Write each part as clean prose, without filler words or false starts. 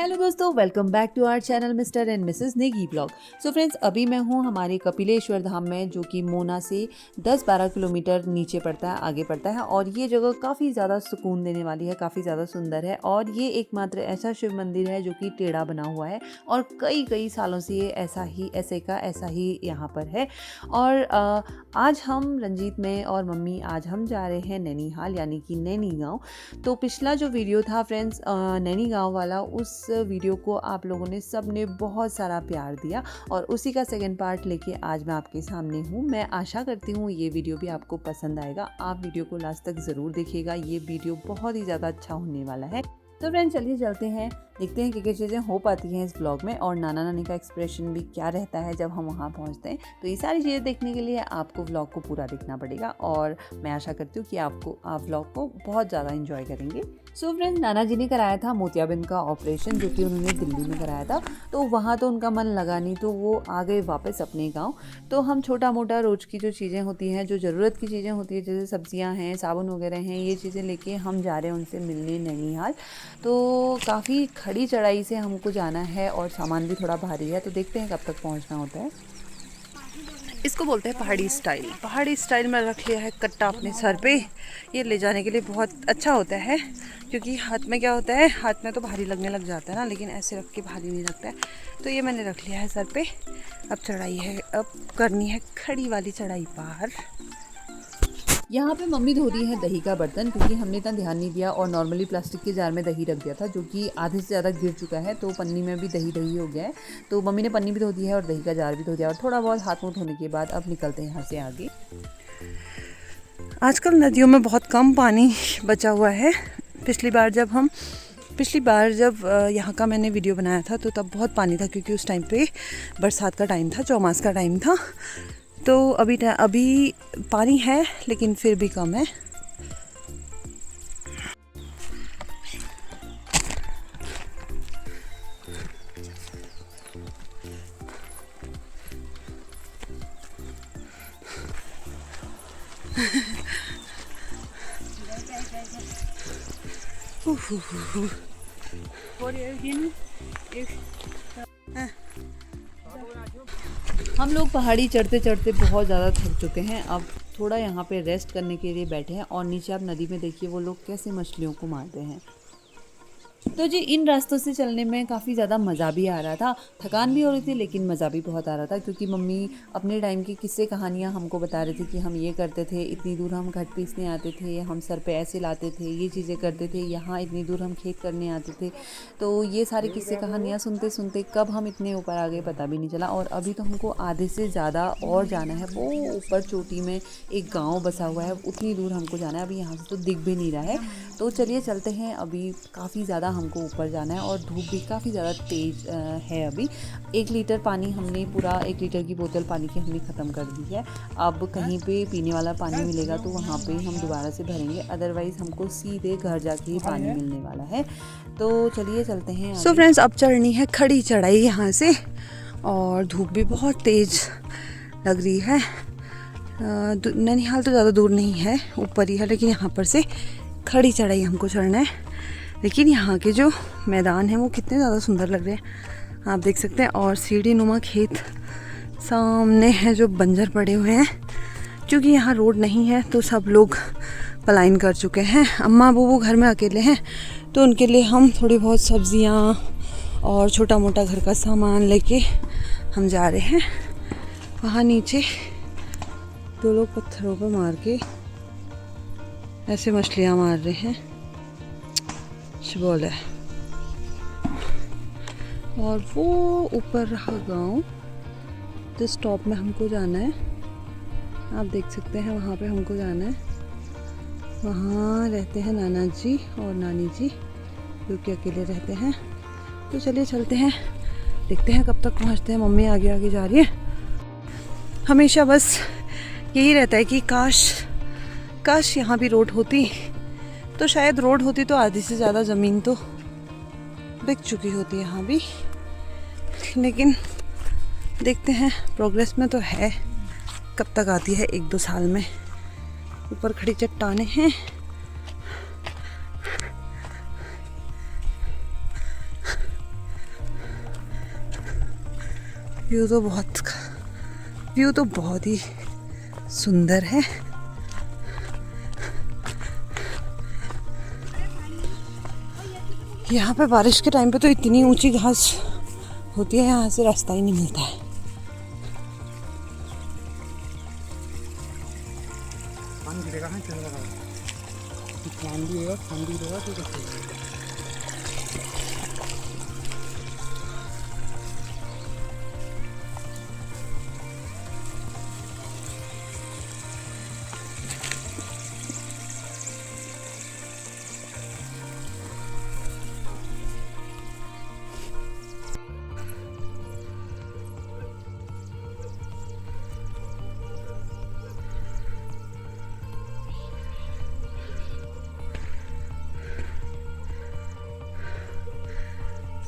Hello दोस्तों, welcome back to our channel mister and missus Negi blog. So friends, अभी मैं हूँ हमारे कपिलेश्वर धाम में, जो कि मोना से 10-12 किलोमीटर नीचे पड़ता है, आगे पड़ता है। और ये जगह काफ़ी ज़्यादा सुकून देने वाली है, काफ़ी ज़्यादा सुंदर है। और ये एकमात्र ऐसा शिव मंदिर है जो कि टेढ़ा बना हुआ है और कई सालों से ये ऐसा ही यहाँ पर है। और आज हम रंजीत में और मम्मी आज हम जा रहे हैं नैनीहाल, यानी कि नैनी गाँव। तो पिछला जो वीडियो था फ्रेंड्स नैनी गाँव वाला, उस वीडियो को आप लोगों ने सबने बहुत सारा प्यार दिया और उसी का सेकंड पार्ट लेके आज मैं आपके सामने हूँ। मैं आशा करती हूँ ये वीडियो भी आपको पसंद आएगा। आप वीडियो को लास्ट तक ज़रूर देखिएगा, ये वीडियो बहुत ही ज़्यादा अच्छा होने वाला है। तो फ्रेंड्स चलिए चलते हैं, देखते हैं क्या चीज़ें हो पाती हैं इस व्लॉग में और नाना नानी का एक्सप्रेशन भी क्या रहता है जब हम वहाँ पहुँचते हैं। तो ये सारी चीज़ें देखने के लिए आपको व्लॉग को पूरा देखना पड़ेगा और मैं आशा करती हूँ कि आप व्लॉग को बहुत ज़्यादा एंजॉय करेंगे। सो फ्रेंड्स, नाना जी ने कराया था मोतियाबिंद का ऑपरेशन, जो कि उन्होंने दिल्ली में कराया था। तो वहाँ तो उनका मन लगा नहीं, तो वो आ गए वापस अपने गाँव। तो हम छोटा मोटा रोज की जो चीज़ें होती हैं, जो ज़रूरत की चीज़ें होती है, जैसे सब्जियाँ हैं, साबुन वगैरह हैं, ये चीज़ें लेके हम जा रहे हैं उनसे मिलने नैनीहाल। तो काफ़ी खड़ी चढ़ाई से हमको जाना है और सामान भी थोड़ा भारी है, तो देखते हैं कब तक पहुंचना होता है। इसको बोलते हैं पहाड़ी स्टाइल। पहाड़ी स्टाइल में रख लिया है कट्टा अपने सर पे। ये ले जाने के लिए बहुत अच्छा होता है, क्योंकि हाथ में क्या होता है, हाथ में तो भारी लगने लग जाता है ना, लेकिन ऐसे रख के भारी नहीं लगता है। तो ये मैंने रख लिया है सर पे। अब चढ़ाई है, अब करनी है खड़ी वाली चढ़ाई पार। यहाँ पे मम्मी धो रही है दही का बर्तन, क्योंकि हमने इतना ध्यान नहीं दिया और नॉर्मली प्लास्टिक के जार में दही रख दिया था, जो कि आधे से ज़्यादा गिर चुका है। तो पन्नी में भी दही हो गया है। तो मम्मी ने पन्नी भी धो दी है और दही का जार भी धो दिया, और थोड़ा बहुत हाथ मुँह धोने के बाद अब निकलते हैं यहाँ से आगे। आजकल नदियों में बहुत कम पानी बचा हुआ है। पिछली बार जब यहाँ का मैंने वीडियो बनाया था तो तब बहुत पानी था, क्योंकि उस टाइम पे बरसात का टाइम था, चौमास का टाइम था। तो अभी पानी है, लेकिन फिर भी कम है। हम लोग पहाड़ी चढ़ते चढ़ते बहुत ज़्यादा थक चुके हैं। अब थोड़ा यहाँ पे रेस्ट करने के लिए बैठे हैं। और नीचे आप नदी में देखिए वो लोग कैसे मछलियों को मारते हैं। तो जी, इन रास्तों से चलने में काफ़ी ज़्यादा मज़ा भी आ रहा था, थकान भी हो रही थी, लेकिन मज़ा भी बहुत आ रहा था, क्योंकि मम्मी अपने टाइम की किस्से कहानियाँ हमको बता रही थी कि हम ये करते थे, इतनी दूर हम घट पीसने आते थे, हम सर पे ऐसे लाते थे, ये चीज़ें करते थे, यहाँ इतनी दूर हम खेत करने आते थे। तो ये सारी किस्से कहानियाँ सुनते सुनते कब हम इतने ऊपर आ गए पता भी नहीं चला। और अभी तो हमको आधे से ज़्यादा और जाना है। वो ऊपर चोटी में एक गाँव बसा हुआ है, उतनी दूर हमको जाना है। अभी यहाँ से तो दिख भी नहीं रहा है। तो चलिए चलते हैं, अभी काफ़ी ज़्यादा हमको ऊपर जाना है और धूप भी काफ़ी ज़्यादा तेज़ है। अभी 1 लीटर पानी हमने, पूरा 1 लीटर की बोतल पानी की हमने ख़त्म कर दी है। अब कहीं पे पीने वाला पानी मिलेगा तो वहाँ पे हम दोबारा से भरेंगे, अदरवाइज़ हमको सीधे घर जाके ही पानी मिलने वाला है। तो चलिए चलते हैं। सो फ्रेंड्स, अब चढ़नी है खड़ी चढ़ाई यहाँ से, और धूप भी बहुत तेज़ लग रही है। नैनीहाल तो ज़्यादा दूर नहीं है, ऊपर ही है, लेकिन यहाँ पर से खड़ी चढ़ाई हमको चढ़ना है। लेकिन यहाँ के जो मैदान हैं वो कितने ज़्यादा सुंदर लग रहे हैं, आप देख सकते हैं। और सीढ़ी नुमा खेत सामने है जो बंजर पड़े हुए हैं, क्योंकि यहाँ रोड नहीं है तो सब लोग पलायन कर चुके हैं। अम्मा बुबू घर में अकेले हैं, तो उनके लिए हम थोड़ी बहुत सब्जियाँ और छोटा मोटा घर का सामान लेके हम जा रहे हैं। वहाँ नीचे 2 लोग पत्थरों पर मार के ऐसे मछलियाँ मार रहे हैं, शिबोल है। और वो ऊपर रहा गांव, तो स्टॉप में हमको जाना है, आप देख सकते हैं, वहाँ पे हमको जाना है। वहाँ रहते हैं नाना जी और नानी जी, जो कि अकेले रहते हैं। तो चलिए चलते हैं, देखते हैं कब तक पहुँचते हैं। मम्मी आगे आगे जा रही है। हमेशा बस यही रहता है कि काश यहाँ भी रोड होती, तो शायद रोड होती तो आधी से ज़्यादा ज़मीन तो बिक चुकी होती है यहाँ भी। लेकिन देखते हैं, प्रोग्रेस में तो है, कब तक आती है, 1-2 साल में। ऊपर खड़ी चट्टानें हैं, व्यू तो बहुत ही सुंदर है। यहाँ पे बारिश के टाइम पे तो इतनी ऊंची घास होती है, यहाँ से रास्ता ही नहीं मिलता है।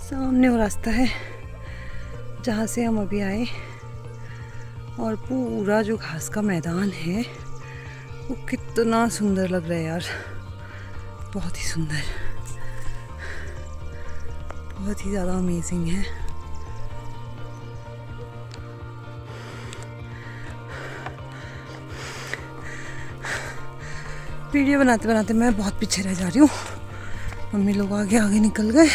सामने वो रास्ता है जहाँ से हम अभी आए, और पूरा जो घास का मैदान है वो कितना सुंदर लग रहा है यार, बहुत ही सुंदर, बहुत ही ज़्यादा अमेजिंग है। वीडियो बनाते बनाते मैं बहुत पीछे रह जा रही हूँ, मम्मी लोग आगे आगे निकल गए।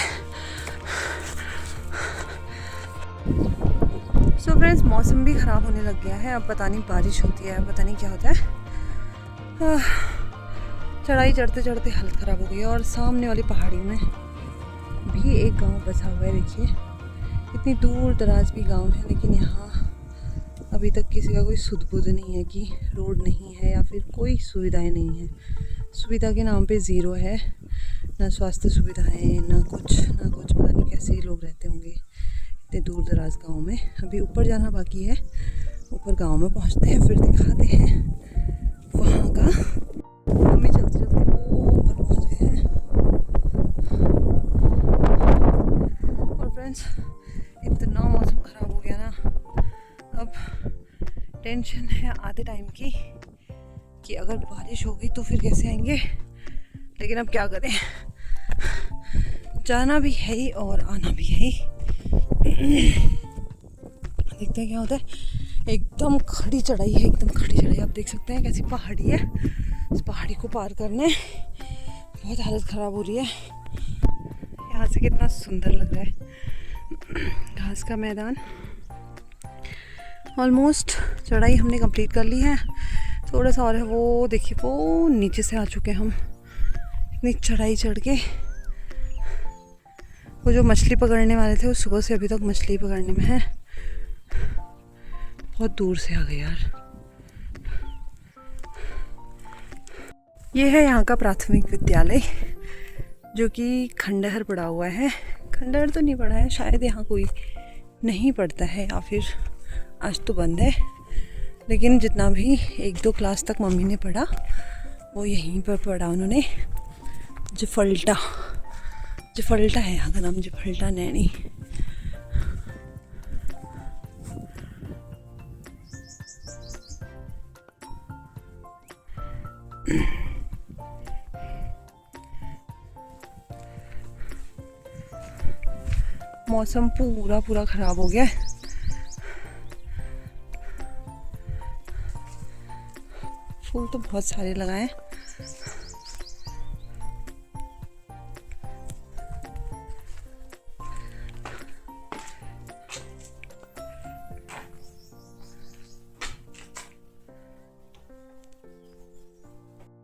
सो फ्रेंड्स, मौसम भी ख़राब होने लग गया है, अब पता नहीं बारिश होती है, पता नहीं क्या होता है। चढ़ाई चढ़ते चढ़ते हालत ख़राब हो गई है। और सामने वाली पहाड़ी में भी एक गांव बसा हुआ है, देखिए इतनी दूर दराज भी गांव है, लेकिन यहाँ अभी तक किसी का कोई सुध-बुध नहीं है कि रोड नहीं है या फिर कोई सुविधाएं नहीं है। सुविधा के नाम पे ज़ीरो है, ना स्वास्थ्य सुविधाएं, ना कुछ, पता नहीं कैसे ही लोग रहते होंगे इतने दूर दराज गांव में। अभी ऊपर जाना बाकी है, ऊपर गांव में पहुंचते हैं, फिर दिखाते हैं वहाँ का। मम्मी चलते चलते वो ऊपर पहुंच गए हैं। और फ्रेंड्स, इतना मौसम ख़राब हो गया ना, अब टेंशन है आधे टाइम की कि अगर बारिश होगी तो फिर कैसे आएंगे, लेकिन अब क्या करें, जाना भी है ही और आना भी है ही। देखते हैं क्या होता है। एकदम खड़ी चढ़ाई है, एकदम खड़ी चढ़ाई, आप देख सकते हैं कैसी पहाड़ी है। इस पहाड़ी को पार करने बहुत हालत ख़राब हो रही है। यहाँ से कितना सुंदर लग रहा है घास का मैदान। ऑलमोस्ट चढ़ाई हमने कंप्लीट कर ली है, थोड़ा सा और है। वो देखिए, वो नीचे से आ चुके हैं हम, इतनी चढ़ाई चढ़ के। वो जो मछली पकड़ने वाले थे वो सुबह से अभी तक मछली पकड़ने में है, बहुत दूर से आ गए यार। ये है यहाँ का प्राथमिक विद्यालय, जो कि खंडहर पड़ा हुआ है। खंडहर तो नहीं पड़ा है, शायद यहाँ कोई नहीं पढ़ता है या फिर आज तो बंद है, लेकिन जितना भी 1-2 क्लास तक मम्मी ने पढ़ा वो यहीं पर पढ़ा उन्होंने। जफल्टा है यहाँ का नाम, जफल्टा नैनी। मौसम पूरा ख़राब हो गया है। फूल तो बहुत सारे लगाए।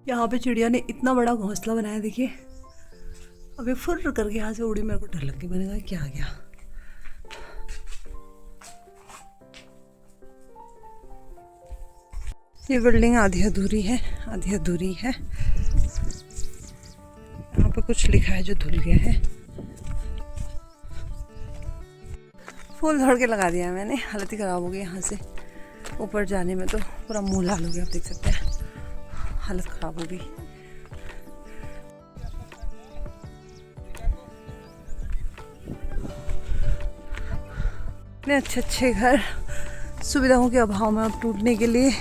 यहाँ पे चिड़िया ने इतना बड़ा घोंसला बनाया, देखिए अभी फुर्र करके यहाँ से उड़ी, मेरे को डर लग गई, मैंने कहा क्या आ गया। ये बिल्डिंग आधी अधूरी है। यहाँ पे कुछ लिखा है जो धुल गया है। फूल धोड़ के लगा दिया है मैंने, हालत ही ख़राब हो गई। यहाँ से ऊपर जाने में तो पूरा मुँह लाल हो गया, आप देख सकते हैं, हालत ख़राब हो गई। इतने अच्छे घर सुविधाओं के अभाव में अब टूटने के लिए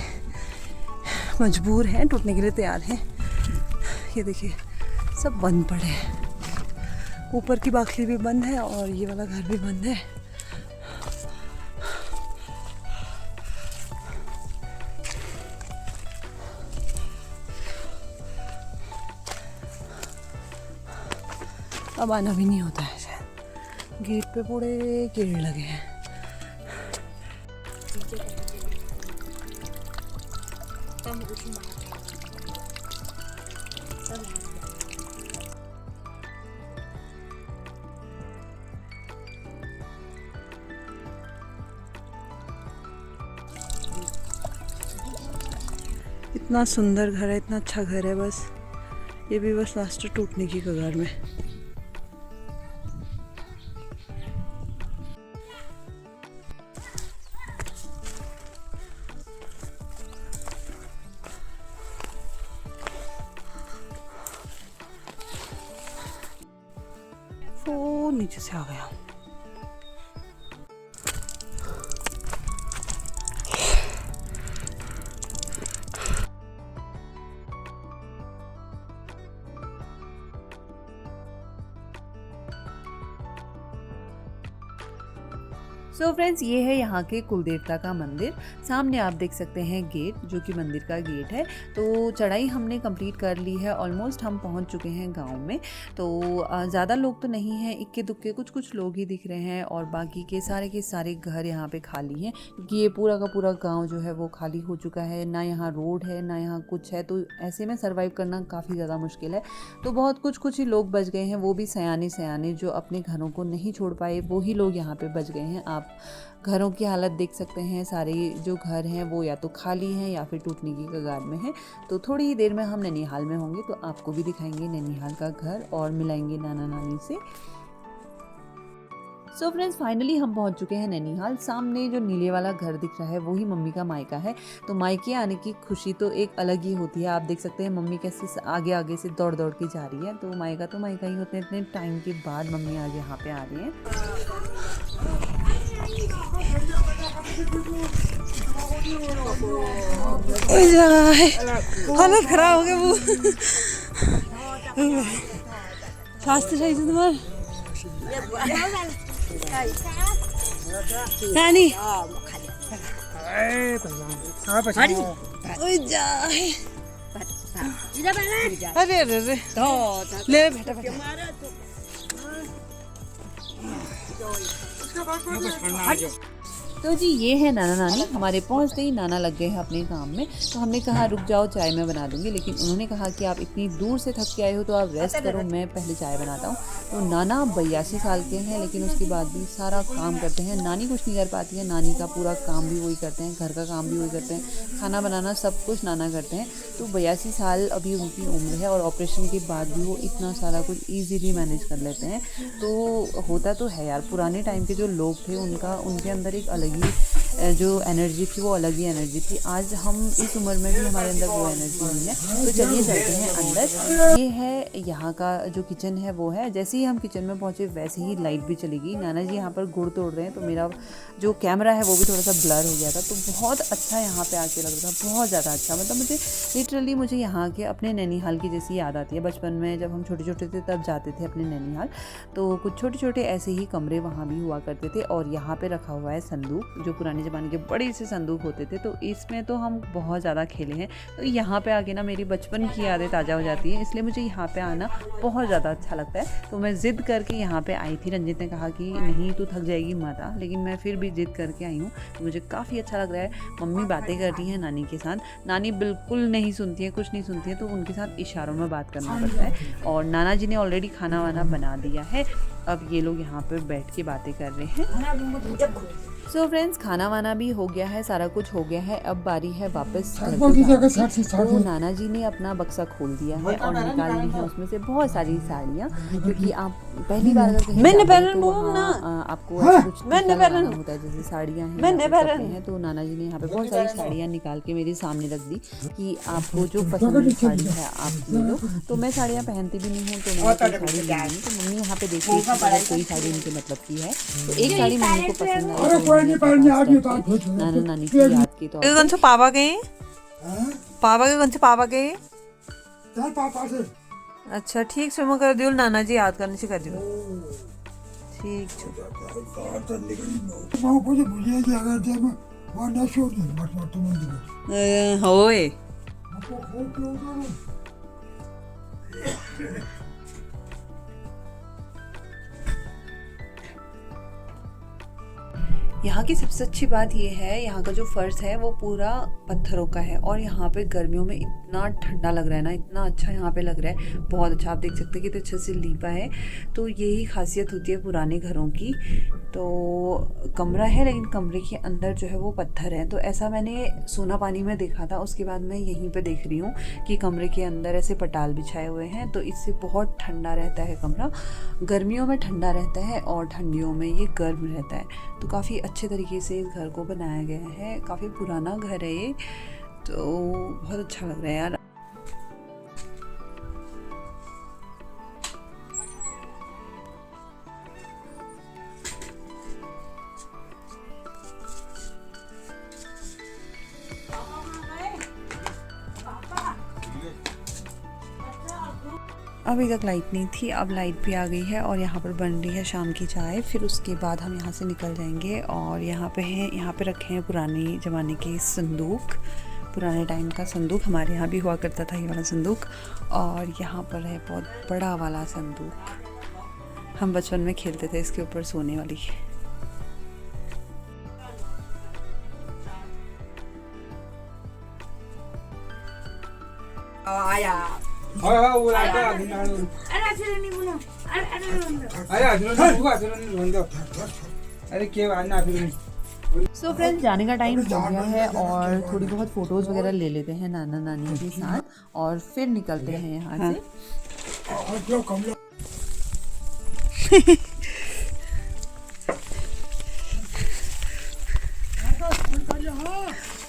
मजबूर हैं, टूटने के लिए तैयार हैं। ये देखिए सब बंद पड़े हैं, ऊपर की बाखली भी बंद है और ये वाला घर भी बंद है। अब आना भी नहीं होता है शायद। गेट पे पूरे कीड़े लगे हैं। इतना सुंदर घर है, इतना अच्छा घर है, बस ये भी बस लास्ट टूटने की कगार में। वो नीचे से आ गया। सो फ्रेंड्स, ये है यहाँ के कुल देवता का मंदिर। सामने आप देख सकते हैं गेट, जो कि मंदिर का गेट है। तो चढ़ाई हमने कंप्लीट कर ली है, ऑलमोस्ट हम पहुँच चुके हैं गांव में। तो ज़्यादा लोग तो नहीं हैं, इक्के दुक्के कुछ लोग ही दिख रहे हैं और बाकी के सारे घर यहाँ पे खाली हैं, क्योंकि ये पूरा का पूरा गाँव जो है वो खाली हो चुका है। ना यहाँ रोड है, ना यहाँ कुछ है, तो ऐसे में सर्वाइव करना काफ़ी ज़्यादा मुश्किल है। तो बहुत कुछ ही लोग बच गए हैं, वो भी सयाने जो अपने घरों को नहीं छोड़ पाए, वो ही लोग यहाँ पे बच गए हैं। आप घरों की हालत देख सकते हैं, सारे जो घर हैं वो या तो खाली हैं या फिर टूटने की कगार में हैं। तो थोड़ी ही देर में हम नैनीहाल में होंगे, तो आपको भी दिखाएंगे नैनीहाल का घर और मिलाएंगे नाना नानी से। सो फ्रेंड्स, फाइनली हम पहुंच चुके हैं नैनीहाल। सामने जो नीले वाला घर दिख रहा है वही मम्मी का मायका है। तो मायके आने की खुशी तो एक अलग ही होती है। आप देख सकते हैं मम्मी कैसे आगे से दौड़ के जा रही है। तो मायका ही होते हैं। इतने टाइम के बाद मम्मी आज यहाँ पे आ रही है। हालत खराब हो गया वो। स्वास्थ्य सही से तुम्हारा नानी अरे अरे अरे ले बेटा तो जी ये है नाना नानी। हमारे पहुंचते ही नाना लग गए हैं अपने काम में। तो हमने कहा रुक जाओ, चाय मैं बना दूंगी, लेकिन उन्होंने कहा कि आप इतनी दूर से थक के आए हो तो आप रेस्ट करो, मैं पहले चाय बनाता हूँ। तो नाना 82 साल के हैं, लेकिन उसके बाद भी सारा काम करते हैं। नानी कुछ नहीं कर पाती है, नानी का पूरा काम भी वही करते हैं, घर का काम भी वही करते हैं, खाना बनाना सब कुछ नाना करते हैं। तो 82 साल अभी उनकी उम्र है और ऑपरेशन के बाद भी वो इतना सारा कुछ ईजीली मैनेज कर लेते हैं। तो होता तो है यार, पुराने टाइम के जो लोग थे उनके अंदर एक अलग ही जो एनर्जी थी, वो अलग ही एनर्जी थी। आज हम इस उम्र में भी हमारे अंदर वो एनर्जी नहीं है। तो चलिए चलते हैं अंदर। ये है यहाँ का जो किचन है वो है। जैसे ही हम किचन में पहुँचे वैसे ही लाइट भी चली गई। नाना जी यहाँ पर गुड़ तोड़ रहे हैं, तो मेरा जो कैमरा है वो भी थोड़ा सा ब्लर हो गया था। तो बहुत अच्छा यहाँ पे आके लग रहा था, बहुत ज़्यादा अच्छा। मतलब मुझे यहाँ के अपने नैनीहाल की जैसी याद आती है। बचपन में जब हम छोटे छोटे थे तब जाते थे अपने नैनीहाल, तो कुछ छोटे छोटे ऐसे ही कमरे वहाँ भी हुआ करते थे। और यहाँ पे रखा हुआ है संदूक, जो पुराने ज़माने के बड़े से संदूक होते थे। तो इसमें तो हम बहुत ज़्यादा खेले हैं। तो यहाँ पे आके ना मेरी बचपन की यादें ताज़ा हो जाती है, इसलिए मुझे यहाँ पे आना बहुत ज़्यादा अच्छा लगता है। तो मैं ज़िद करके यहाँ पे आई थी। रंजित ने कहा कि नहीं तू थक जाएगी मत आ, लेकिन मैं फिर भी ज़िद करके आई हूँ। तो मुझे काफ़ी अच्छा लग रहा है। मम्मी बातें कर रही हैं नानी के साथ, नानी बिल्कुल नहीं सुनती है, कुछ नहीं सुनती है, तो उनके साथ इशारों में बात करना पड़ता है। और नाना जी ने ऑलरेडी खाना वाना बना दिया है। अब ये लोग यहाँ पे बैठ के बातें कर रहे हैं। सो फ्रेंड्स, खाना वाना भी हो गया है, सारा कुछ हो गया है। अब बारी है वापस घर को जाने की। तो नाना जी ने अपना बक्सा खोल दिया है और निकाल ली है उसमें से बहुत सारी साड़ियाँ, क्योंकि आप पहली बार अगर कहीं जाते हैं तो वहाँ आपको कुछ होता है, जैसे साड़ियाँ हैं। तो नाना जी ने यहाँ पे बहुत सारी साड़ियाँ निकाल के मेरे सामने रख दी कि आपको जो पसंद साड़ी है आप ले लो। तो मैं साड़ियाँ पहनती भी नहीं हूँ, तो मैंने कोई साड़ी नहीं। तो मम्मी यहाँ पे देख रही थी कोई साड़ी उनके मतलब की है। तो एक साड़ी मम्मी को पसंद आई, नाना नानी की याद की। तो कौन से पापा गए? पापा के कौन से पापा गए? अच्छा ठीक से मैं कर दियो, नाना जी याद करने से कर दियो। ठीक होए यहाँ की सबसे अच्छी बात ये है, यहाँ का जो फर्श है वो पूरा पत्थरों का है और यहाँ पे गर्मियों में इतना ठंडा लग रहा है ना, इतना अच्छा यहाँ पे लग रहा है, बहुत अच्छा। आप देख सकते हैं कितने अच्छे से लीपा है। तो यही खासियत होती है पुराने घरों की। तो कमरा है लेकिन कमरे के अंदर जो है वो पत्थर है। तो ऐसा मैंने सोना पानी में देखा था, उसके बाद मैं यहीं पे देख रही हूँ कि कमरे के अंदर ऐसे पटाल बिछाए हुए हैं। तो इससे बहुत ठंडा रहता है कमरा, गर्मियों में ठंडा रहता है और ठंडियों में ये गर्म रहता है। तो काफ़ी अच्छे तरीके से इस घर को बनाया गया है, काफ़ी पुराना घर है ये, तो बहुत अच्छा लग रहा है यार। अभी तक लाइट नहीं थी, अब लाइट भी आ गई है और यहाँ पर बन रही है शाम की चाय। फिर उसके बाद हम यहाँ से निकल जाएंगे और यहाँ पे रखे हैं पुराने ज़माने के संदूक, पुराने टाइम का संदूक। हमारे यहाँ भी हुआ करता था ये वाला संदूक। और यहाँ पर है बहुत बड़ा वाला संदूक, हम बचपन में खेलते थे इसके ऊपर सोने वाली। सो फ्रेंड्स, जाने का टाइम हो गया है और थोड़ी बहुत फ़ोटोज़ वगैरह ले लेते हैं नाना नानी के साथ और फिर निकलते हैं यहाँ से।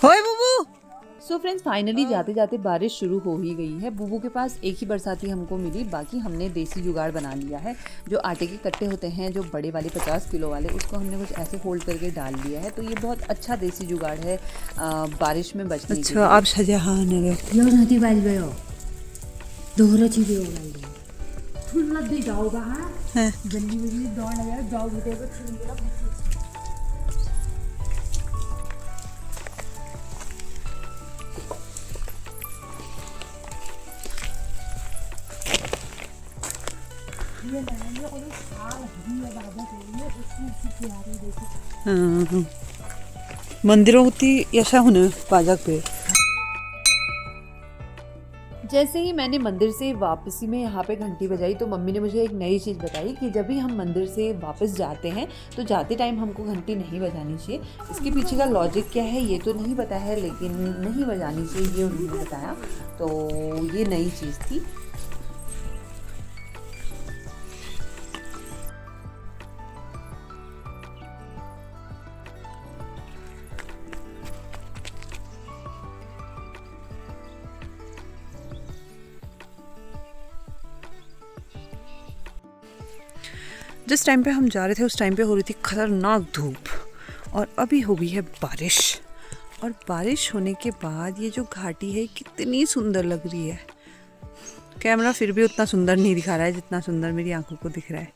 होए बुबू। सो फ्रेंड्स, फाइनली जाते जाते बारिश शुरू हो ही गई है। बुबू के पास एक ही बरसाती हमको मिली, बाकी हमने देसी जुगाड़ बना लिया है। जो आटे के कट्टे होते हैं, जो बड़े वाले 50 किलो वाले, उसको हमने कुछ ऐसे फोल्ड करके डाल दिया है। तो ये बहुत अच्छा देसी जुगाड़ है बारिश में बचने के लिए। अच्छा, आप शाहजहां मंदिरों होती ऐसा होने पाजक पे। जैसे ही मैंने मंदिर से वापसी में यहाँ पे घंटी बजाई तो मम्मी ने मुझे एक नई चीज़ बताई कि जब भी हम मंदिर से वापस जाते हैं तो जाते टाइम हमको घंटी नहीं बजानी चाहिए। इसके पीछे का लॉजिक क्या है ये तो नहीं पता है, लेकिन नहीं बजानी चाहिए ये उन्होंने बताया। तो ये नई चीज़ थी। जिस टाइम पे हम जा रहे थे उस टाइम पे हो रही थी खतरनाक धूप और अभी हो गई है बारिश। और बारिश होने के बाद ये जो घाटी है कितनी सुंदर लग रही है। कैमरा फिर भी उतना सुंदर नहीं दिखा रहा है जितना सुंदर मेरी आंखों को दिख रहा है।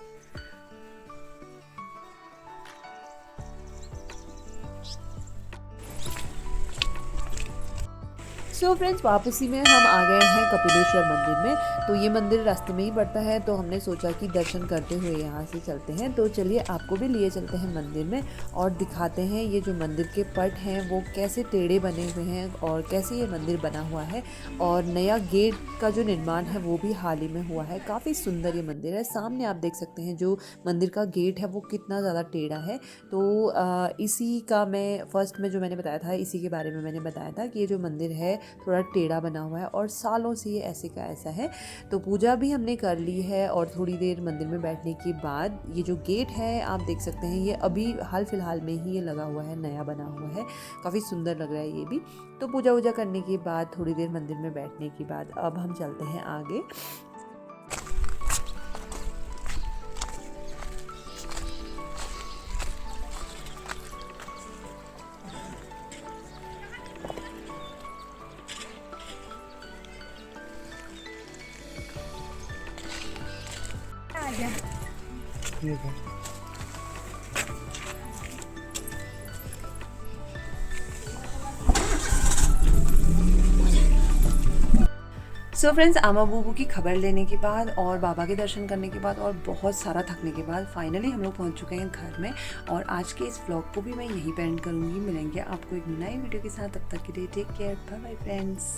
सो फ्रेंड्स, वापसी में हम आ गए हैं कपिलेश्वर मंदिर में। तो ये मंदिर रास्ते में ही पड़ता है, तो हमने सोचा कि दर्शन करते हुए यहाँ से चलते हैं। तो चलिए आपको भी लिए चलते हैं मंदिर में और दिखाते हैं ये जो मंदिर के पट हैं वो कैसे टेढ़े बने हुए हैं और कैसे ये मंदिर बना हुआ है। और नया गेट का जो निर्माण है वो भी हाल ही में हुआ है। काफ़ी सुंदर ये मंदिर है। सामने आप देख सकते हैं जो मंदिर का गेट है वो कितना ज़्यादा टेढ़ा है। तो इसी का मैं फर्स्ट में जो मैंने बताया था, इसी के बारे में मैंने बताया था कि ये जो मंदिर है थोड़ा टेढ़ा बना हुआ है और सालों से ये ऐसे का ऐसा है। तो पूजा भी हमने कर ली है और थोड़ी देर मंदिर में बैठने के बाद ये जो गेट है आप देख सकते हैं, ये अभी हाल फिलहाल में ही ये लगा हुआ है, नया बना हुआ है। काफ़ी सुंदर लग रहा है ये भी। तो पूजा वूजा करने के बाद थोड़ी देर मंदिर में बैठने के बाद अब हम चलते हैं आगे। सो फ्रेंड्स, आमा बूबू की खबर लेने के बाद और बाबा के दर्शन करने के बाद और बहुत सारा थकने के बाद फाइनली हम लोग पहुंच चुके हैं घर में। और आज के इस व्लॉग को भी मैं यहीं पे एंड करूँगी। मिलेंगे आपको एक नई वीडियो के साथ, तब तक के लिए take care, bye bye friends.